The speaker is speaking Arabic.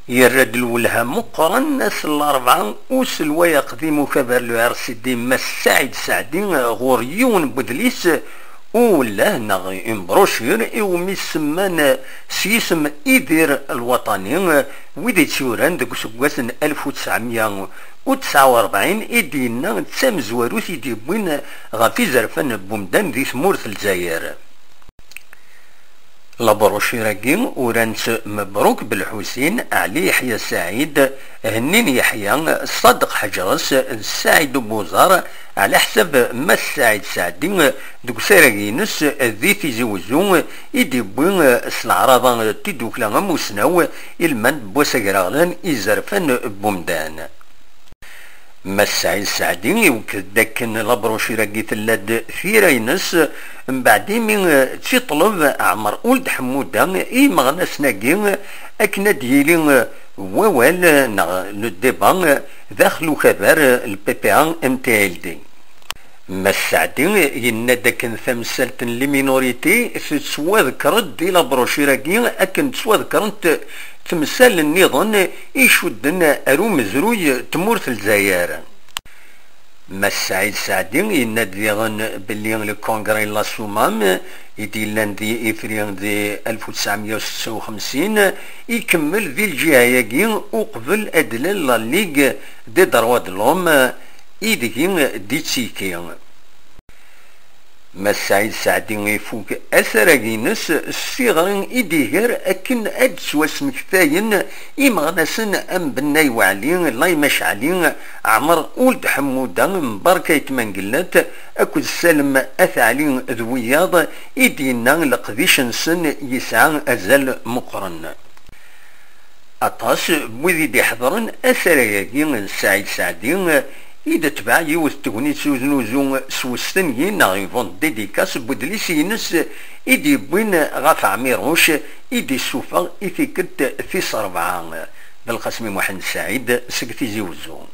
يرد الولها مقرن ناس الأربعة وسلوى يقدم كبر لو سيدي مساعد سعدين غوريون بدليس ولا نغي امبروشير يومي سمان سيسم إيدير الوطني ويدي تشوران دك سكواس 1949 إدينا تسامزوارو سيدي بوين غافي زرفان بومدان دي ثمورث الجزائر. لابروشيراكي ورانس مبروك بالحسين علي يحيى سعيد هنين يحيى صدق حجرس سعيد بوزار على حسب ما السعيد سعدي دوك سراكينس ذي تيزوزو يدي بوين العراضة تيدوكلا موسناو المن بوسكراغلان إزرفان بومدان. ما السعيد سعدي وكداكن لابروشيراكي تلاد ثيرينس من بعد من تطلب عمر ولد حموده مغناس ناكي اكنا ديالي ووال لو ديبان داخلو خبر البي بي ان ام تي ال دي. ما السعدي يناداكن ثمسالة لي مينوريتي تسوا ذكرت دي لابروشيراكي اكن تسوا ذكرت تمثال النظام يشدن ارو مزروي تمورث الجزائر. ما السعيد سعدي ينادي باللي الكونغري لا سومام يديلان دي افريان دي 1956 يكمل ذي الجهه ياكي وقبل ادلال لا ليغ دي درواد لوم يدكي دي تسيكي. ما السعيد سعدي يفوق اثراكينس الصغر يديهر اكن ادس واسم كفاين يمغنسن ام بناي وعلي الله يمشعلي عمر ولد حموده مباركه منقلات اكو السلم اثعلي ذوياض يدينا لقديش نسن يسعى ازال مقرن. اطاس بوذي دي حضرن اثراكين السعيد سعدي إذا تبع يوث تغني سوزنوزون سوستن يفون ديديكاس بودليس ينس إدي بوين غاف عميروش إدي سوفا إثيكت في صربعان بالقسم محمد سعيد سكتي زوزون.